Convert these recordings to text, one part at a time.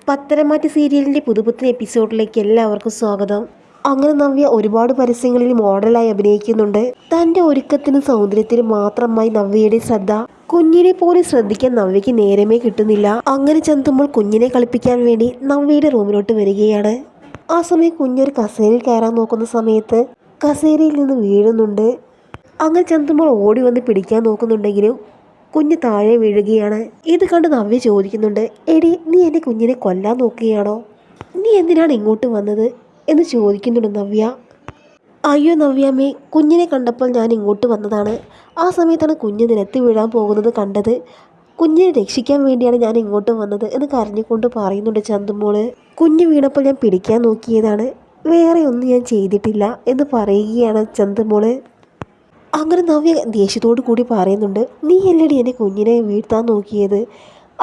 പത്തരമാറ്റ് സീരിയലിൻ്റെ പുതുപുത്തൻ എപ്പിസോഡിലേക്ക് എല്ലാവർക്കും സ്വാഗതം. അങ്ങനെ നവ്യ ഒരുപാട് പരസ്യങ്ങളിൽ മോഡലായി അഭിനയിക്കുന്നുണ്ട്. തൻ്റെ ഒരുക്കത്തിനും സൗന്ദര്യത്തിനും മാത്രമായി നവ്യയുടെ ശ്രദ്ധ കുഞ്ഞിനെ പോലും ശ്രദ്ധിക്കാൻ നവ്യയ്ക്ക് നേരമേ കിട്ടുന്നില്ല. അങ്ങനെ ചന്തുമ്പോൾ കുഞ്ഞിനെ കളിപ്പിക്കാൻ വേണ്ടി നവ്യയുടെ റൂമിലോട്ട് വരികയാണ്. ആ സമയം കുഞ്ഞൊരു കസേരയിൽ കയറാൻ നോക്കുന്ന സമയത്ത് കസേരയിൽ നിന്ന് വീഴുന്നുണ്ട്. അങ്ങനെ ചന്തുമ്പോൾ ഓടി വന്ന് പിടിക്കാൻ നോക്കുന്നുണ്ടെങ്കിലും കുഞ്ഞ് താഴെ വീഴുകയാണ്. ഇത് കണ്ട് നവ്യ ചോദിക്കുന്നുണ്ട്, എടി നീ എൻ്റെ കുഞ്ഞിനെ കൊല്ലാൻ നോക്കുകയാണോ? നീ എന്തിനാണ് ഇങ്ങോട്ട് വന്നത് എന്ന് ചോദിക്കുന്നുണ്ട് നവ്യ. അയ്യോ നവ്യാമ്മേ, കുഞ്ഞിനെ കണ്ടപ്പോൾ ഞാൻ ഇങ്ങോട്ട് വന്നതാണ്. ആ സമയത്താണ് കുഞ്ഞ് നിലത്ത് വീഴാൻ പോകുന്നത് കണ്ടത്. കുഞ്ഞിനെ രക്ഷിക്കാൻ വേണ്ടിയാണ് ഞാൻ ഇങ്ങോട്ട് വന്നത് എന്ന് കരഞ്ഞുകൊണ്ട് പറയുന്നുണ്ട് ചന്തുമോള്. കുഞ്ഞ് വീണപ്പോൾ ഞാൻ പിടിക്കാൻ നോക്കിയതാണ്, വേറെ ഒന്നും ഞാൻ ചെയ്തിട്ടില്ല എന്ന് പറയുകയാണ് ചന്തുമോള്. അങ്ങനെ നവ്യ ദേഷ്യത്തോടു കൂടി പറയുന്നുണ്ട്, നീ അല്ലടി എൻ്റെ കുഞ്ഞിനെ വീഴ്ത്താൻ നോക്കിയത്.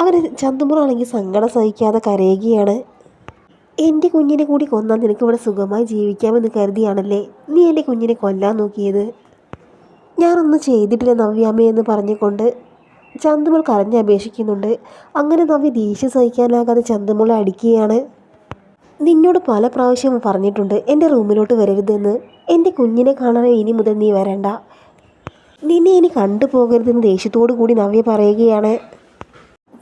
അങ്ങനെ ചന്തുമോളാണെങ്കിൽ സങ്കടം സഹിക്കാതെ കരയുകയാണ്. എൻ്റെ കുഞ്ഞിനെ കൂടി കൊന്നാൽ നിനക്ക് ഇവിടെ സുഖമായി ജീവിക്കാമെന്ന് കരുതിയാണല്ലേ നീ എൻ്റെ കുഞ്ഞിനെ കൊല്ലാൻ നോക്കിയത്? ഞാനൊന്നും ചെയ്തിട്ടില്ല നവ്യാമ്മ എന്ന് പറഞ്ഞുകൊണ്ട് ചന്തുമോൾ കരഞ്ഞപേക്ഷിക്കുന്നുണ്ട്. അങ്ങനെ നവ്യ ദേഷ്യം സഹിക്കാനാകാതെ ചന്തുമോളെ അടിക്കുകയാണ്. നിന്നോട് പല പ്രാവശ്യവും പറഞ്ഞിട്ടുണ്ട് എൻ്റെ റൂമിലോട്ട് വരരുതെന്ന്. എൻ്റെ കുഞ്ഞിനെ കാണാൻ ഇനി മുതൽ നീ വരണ്ട, നിന്നെ ഇനി കണ്ടുപോകരുതെന്ന് ദേഷ്യത്തോടു കൂടി നവ്യ പറയുകയാണ്.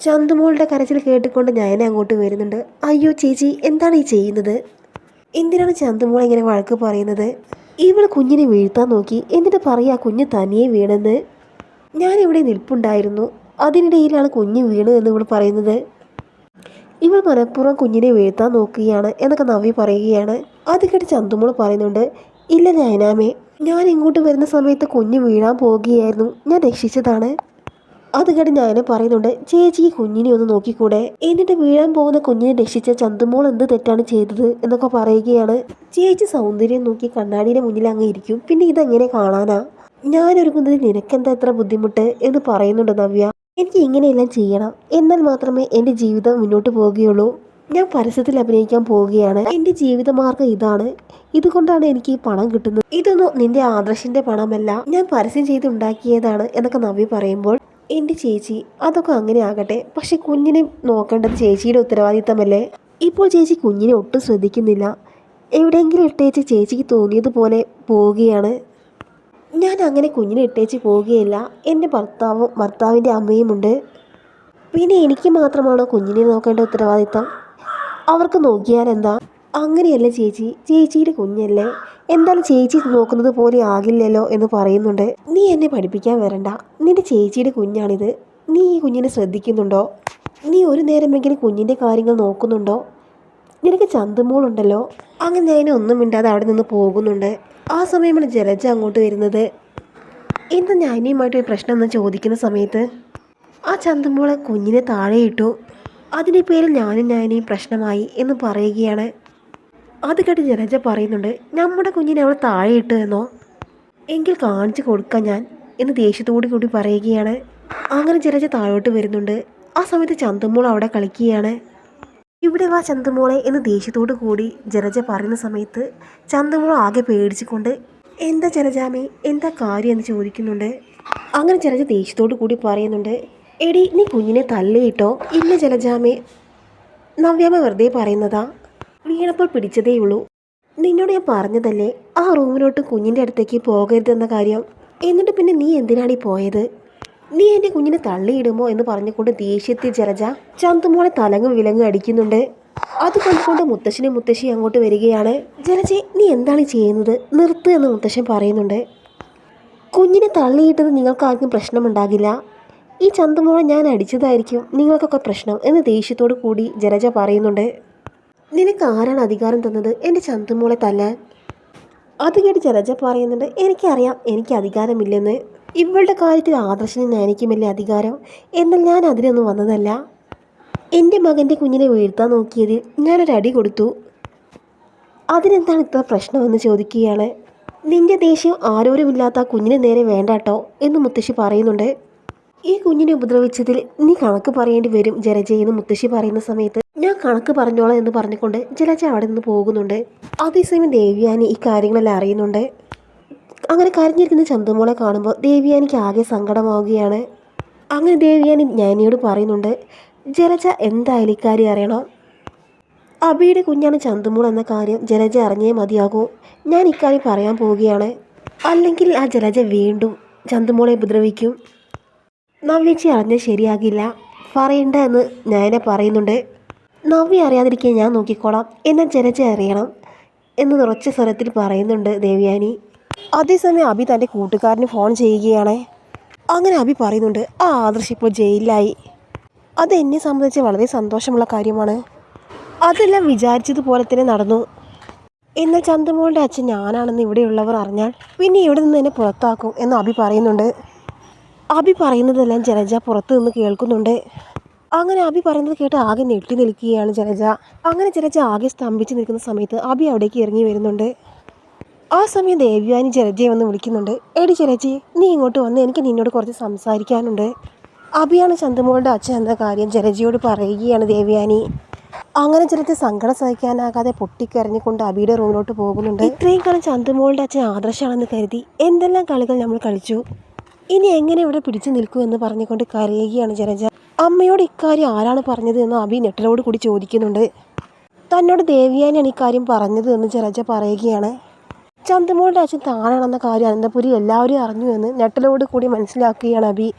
ചന്തുമോളുടെ കരച്ചിൽ കേട്ടുകൊണ്ട് നയന അങ്ങോട്ട് വരുന്നുണ്ട്. അയ്യോ ചേച്ചി, എന്താണ് ഈ ചെയ്യുന്നത്? എന്തിനാണ് ചന്തുമോൾ ഇങ്ങനെ വഴക്ക് പറയുന്നത്? ഇവൾ കുഞ്ഞിനെ വീഴ്ത്താൻ നോക്കി, എന്നിട്ട് പറയാ കുഞ്ഞ് തനിയെ വീണെന്ന്. ഞാനിവിടെ നിൽപ്പുണ്ടായിരുന്നു, അതിനിടയിലാണ് കുഞ്ഞ് വീണ് എന്ന് ഇവൾ പറയുന്നത്. ഇവൾ മനഃപൂർവ്വം കുഞ്ഞിനെ വീഴ്ത്താൻ നോക്കുകയാണ് എന്നൊക്കെ നവ്യ പറയുകയാണ്. അത് കേട്ട് ചന്തുമോൾ പറയുന്നുണ്ട്, ഇല്ല നയനാമേ, ഞാൻ ഇങ്ങോട്ട് വരുന്ന സമയത്ത് കുഞ്ഞ് വീഴാൻ പോവുകയായിരുന്നു, ഞാൻ രക്ഷിച്ചതാണ്. അത് കേട്ട് നയന പറയുന്നുണ്ട്, ചേച്ചി ഈ കുഞ്ഞിനെ ഒന്ന് നോക്കിക്കൂടെ? എന്നിട്ട് വീഴാൻ പോകുന്ന കുഞ്ഞിനെ രക്ഷിച്ച ചന്തുമോൾ എന്ത് തെറ്റാണ് ചെയ്തത് എന്നൊക്കെ പറയുകയാണ്. ചേച്ചി സൗന്ദര്യം നോക്കി കണ്ണാടിയുടെ മുന്നിൽ അങ്ങ് ഇരിക്കും, പിന്നെ ഇതെങ്ങനെ കാണാനാ? ഞാനൊരുങ്ങുന്നതിൽ നിനക്കെന്താ എത്ര ബുദ്ധിമുട്ട് എന്ന് പറയുന്നുണ്ട് നവ്യ. എനിക്ക് ഇങ്ങനെയെല്ലാം ചെയ്യണം, എന്നാൽ മാത്രമേ എൻ്റെ ജീവിതം മുന്നോട്ട് പോവുകയുള്ളൂ. ഞാൻ പരസ്യത്തിൽ അഭിനയിക്കാൻ പോവുകയാണ്, എൻ്റെ ജീവിതമാർഗം ഇതാണ്, ഇതുകൊണ്ടാണ് എനിക്ക് ഈ പണം കിട്ടുന്നത്. ഇതൊന്നും നിന്റെ ആദർശിൻ്റെ പണമല്ല, ഞാൻ പരസ്യം ചെയ്തുണ്ടാക്കിയതാണ് എന്നൊക്കെ നവ്യ പറയുമ്പോൾ, എൻ്റെ ചേച്ചി അതൊക്കെ അങ്ങനെ ആകട്ടെ, പക്ഷെ കുഞ്ഞിനെ നോക്കേണ്ടത് ചേച്ചിയുടെ ഉത്തരവാദിത്തമല്ലേ? ഇപ്പോൾ ചേച്ചി കുഞ്ഞിനെ ഒട്ടും ശ്രദ്ധിക്കുന്നില്ല, എവിടെയെങ്കിലും ഇട്ടേച്ച് ചേച്ചിക്ക് തോന്നിയതുപോലെ പോവുകയാണ്. ഞാൻ അങ്ങനെ കുഞ്ഞിനെ ഇട്ടേച്ച് പോവുകയില്ല, എൻ്റെ ഭർത്താവിൻ്റെ അമ്മയുമുണ്ട്, പിന്നെ എനിക്ക് മാത്രമാണോ കുഞ്ഞിനെ നോക്കേണ്ട ഉത്തരവാദിത്തം? അവർക്ക് നോക്കിയാൽ എന്താ? അങ്ങനെയല്ല ചേച്ചി, ചേച്ചിയുടെ കുഞ്ഞല്ലേ, എന്തായാലും ചേച്ചി നോക്കുന്നത് പോലെ ആകില്ലല്ലോ എന്ന് പറയുന്നുണ്ട്. നീ എന്നെ പഠിപ്പിക്കാൻ വരണ്ട, നിന്റെ ചേച്ചിയുടെ കുഞ്ഞാണിത്, നീ ഈ കുഞ്ഞിനെ ശ്രദ്ധിക്കുന്നുണ്ടോ? നീ ഒരു നേരമെങ്കിലും കുഞ്ഞിൻ്റെ കാര്യങ്ങൾ നോക്കുന്നുണ്ടോ? നിനക്ക് ചന്തുമോളുണ്ടല്ലോ. അങ്ങനെ ഞാൻ ഒന്നും മിണ്ടാതെ അവിടെ നിന്ന് പോകുന്നുണ്ട്. ആ സമയമാണ് ജലജ അങ്ങോട്ട് വരുന്നത്. എന്താ ഞാനിയുമായിട്ട് ഒരു പ്രശ്നം എന്ന് ചോദിക്കുന്ന സമയത്ത് ആ ചന്തുമോളെ കുഞ്ഞിനെ താഴെ ഇട്ടു, അതിൻ്റെ പേരിൽ ഞാനും പ്രശ്നമായി എന്ന് പറയുകയാണ്. അത് കേട്ട് ജലജ പറയുന്നുണ്ട്, നമ്മുടെ കുഞ്ഞിനെ അവൾ താഴെ ഇട്ടു എന്നോ? എങ്കിൽ കാണിച്ചു കൊടുക്കാം ഞാൻ എന്ന് ദേഷ്യത്തോടു കൂടി പറയുകയാണ്. അങ്ങനെ ജലജ താഴോട്ട് വരുന്നുണ്ട്. ആ സമയത്ത് ചന്തുമോൾ അവിടെ കളിക്കുകയാണ്. ഇവിടെ വാ ചന്തുമോളെ എന്ന് ദേഷ്യത്തോടു കൂടി ജലജ പറയുന്ന സമയത്ത് ചന്തുമോൾ ആകെ പേടിച്ചുകൊണ്ട്, എന്താ ജലജാമേ, എന്താ കാര്യം എന്ന് ചോദിക്കുന്നുണ്ട്. അങ്ങനെ ജലജ ദേഷ്യത്തോടു കൂടി പറയുന്നുണ്ട്, എടി നീ കുഞ്ഞിനെ തള്ളിയിട്ടോ? ഇല്ല ജലജാമേ, നവ്യാമ്മ വെറുതെ പറയുന്നതാ, വീണപ്പോൾ പിടിച്ചതേ ഉള്ളൂ. നിന്നോട് ഞാൻ പറഞ്ഞതല്ലേ ആ റൂമിലോട്ട് കുഞ്ഞിൻ്റെ അടുത്തേക്ക് പോകരുതെന്ന കാര്യം, എന്നിട്ട് പിന്നെ നീ എന്തിനാണ് ഈ പോയത്? നീ എൻ്റെ കുഞ്ഞിനെ തള്ളിയിടുമോ എന്ന് പറഞ്ഞുകൊണ്ട് ദേഷ്യത്തിൽ ജലജ ചന്തുമോളെ തലങ്ങും വിലങ്ങും അടിക്കുന്നുണ്ട്. അത് കണ്ടുകൊണ്ട് മുത്തശ്ശനും മുത്തശ്ശി അങ്ങോട്ട് വരികയാണ്. ജലജെ, നീ എന്താണ് ചെയ്യുന്നത്? നിർത്ത് എന്ന് മുത്തശ്ശൻ പറയുന്നുണ്ട്. കുഞ്ഞിനെ തള്ളിയിട്ടത് നിങ്ങൾക്ക് ആർക്കും പ്രശ്നമുണ്ടാകില്ല, ഈ ചന്തുമോളെ ഞാൻ അടിച്ചതായിരിക്കും നിങ്ങൾക്കൊക്കെ പ്രശ്നം എന്ന് ദേഷ്യത്തോടു കൂടി ജലജ പറയുന്നുണ്ട്. നിനക്ക് ആരാണ് അധികാരം തന്നത് എൻ്റെ ചന്തുമോളെ തല്ലാൻ? അത് കേട്ട് ജലജ പറയുന്നുണ്ട്, എനിക്കറിയാം എനിക്ക് അധികാരമില്ലെന്ന്. ഇവളുടെ കാര്യത്തിൽ ആദർശനും നയനയ്ക്കുമല്ലേ അധികാരം, എന്നാൽ ഞാൻ അതിനൊന്നും വന്നതല്ല. എൻ്റെ മകൻ്റെ കുഞ്ഞിനെ വീഴ്ത്താൻ നോക്കിയതിൽ ഞാനൊരടി കൊടുത്തു, അതിനെന്താണ് ഇത്ര പ്രശ്നമെന്ന് ചോദിക്കുകയാണ്. നിന്റെ ദേഷ്യം ആരോരുമില്ലാത്ത ആ കുഞ്ഞിന് നേരെ വേണ്ടാട്ടോ എന്ന് മുത്തശ്ശി പറയുന്നുണ്ട്. ഈ കുഞ്ഞിനെ ഉപദ്രവിച്ചതിൽ നീ കണക്ക് പറയേണ്ടി വരും ജലജയെന്ന് മുത്തശ്ശി പറയുന്ന സമയത്ത്, ഞാൻ കണക്ക് പറഞ്ഞോളാം എന്ന് പറഞ്ഞുകൊണ്ട് ജലജ അവിടെ നിന്ന് പോകുന്നുണ്ട്. അതേസമയം ദേവ്യാനി ഈ കാര്യങ്ങളെല്ലാം അറിയുന്നുണ്ട്. അങ്ങനെ കരഞ്ഞിരിക്കുന്ന ചന്തുമോളെ കാണുമ്പോൾ ദേവ്യാനിക്ക് ആകെ സങ്കടമാവുകയാണ്. അങ്ങനെ ദേവ്യാനി ജ്ഞാനിയോട് പറയുന്നുണ്ട്, ജലജ എന്തായാലും ഇക്കാര്യം അറിയണം, അബിയുടെ കുഞ്ഞാണ് ചന്തുമോൾ എന്ന കാര്യം ജലജ അറിഞ്ഞേ മതിയാകൂ. ഞാൻ ഇക്കാര്യം പറയാൻ പോവുകയാണ്. അല്ലെങ്കിൽ ആ ജലജ വീണ്ടും ചന്തുമോളെ ഉപദ്രവിക്കും. നവ്യേച്ചി അറിഞ്ഞാൽ ശരിയാകില്ല. പറയണ്ട എന്ന് നയന പറയുന്നുണ്ട്. നവ്യ അറിയാതിരിക്കാൻ ഞാൻ നോക്കിക്കോളാം, എന്നാൽ ജലജ അറിയണം എന്ന് ഉറച്ച സ്വരത്തിൽ പറയുന്നുണ്ട് ദേവയാനി. അതേസമയം അബി തൻ്റെ കൂട്ടുകാരന് ഫോൺ ചെയ്യുകയാണ്. അങ്ങനെ അബി പറയുന്നുണ്ട്, ആ ആദർശ് ഇപ്പോൾ ജയിലിലായി. അത് എന്നെ സംബന്ധിച്ച് വളരെ സന്തോഷമുള്ള കാര്യമാണ്. അതെല്ലാം വിചാരിച്ചതുപോലെ തന്നെ നടന്നു. എന്നാൽ ചന്തുമോളുടെ അച്ഛൻ ഞാനാണെന്ന് ഇവിടെയുള്ളവർ അറിഞ്ഞാൽ പിന്നെ ഇവിടെ നിന്ന് എന്നെ പുറത്താക്കും എന്ന് അബി പറയുന്നുണ്ട്. അബി പറയുന്നതെല്ലാം ജലജ പുറത്തു നിന്ന് കേൾക്കുന്നുണ്ട്. അങ്ങനെ അബി പറയുന്നത് കേട്ട് ആകെ ഞെട്ടി നിൽക്കുകയാണ് ജലജ. അങ്ങനെ ജലജ ആകെ സ്തംഭിച്ച് നിൽക്കുന്ന സമയത്ത് അബി അവിടേക്ക് ഇറങ്ങി വരുന്നുണ്ട്. ആ സമയം ദേവ്യാനി ജലജയെ വന്ന് വിളിക്കുന്നുണ്ട്. എടി ജലജെ, നീ ഇങ്ങോട്ട് വന്ന് എനിക്ക് നിന്നോട് കുറച്ച് സംസാരിക്കാനുണ്ട്. അബിയാണ് ചന്തുമോളുടെ അച്ഛൻ എന്ന കാര്യം ജലജയോട് പറയുകയാണ് ദേവ്യാനി. അങ്ങനെ ജലജ സങ്കടം സഹിക്കാനാകാതെ പൊട്ടിക്കരഞ്ഞുകൊണ്ട് അബിയുടെ റൂമിലോട്ട് പോകുന്നുണ്ട്. ഇത്രയും കാലം ചന്തുമോളുടെ അച്ഛൻ ആദർശാണെന്ന് കരുതി എന്തെല്ലാം കളികൾ നമ്മൾ കളിച്ചു, ഇനി എങ്ങനെ ഇവിടെ പിടിച്ചു നിൽക്കൂ എന്ന് പറഞ്ഞുകൊണ്ട് കരയുകയാണ് ജലജ. അമ്മയോട് ഇക്കാര്യം ആരാണ് പറഞ്ഞത് എന്ന് അബി നെട്ടലോട് കൂടി ചോദിക്കുന്നുണ്ട്. തന്നോട് ദേവ്യാനിയാണ് ഇക്കാര്യം പറഞ്ഞത് എന്ന് ജലജ പറയുകയാണ്. ചന്തുമോളുടെ അച്ഛൻ താനാണെന്ന കാര്യം അനന്തപുരി എല്ലാവരും അറിഞ്ഞു എന്ന് നെട്ടലോട് കൂടി മനസ്സിലാക്കുകയാണ് അബി.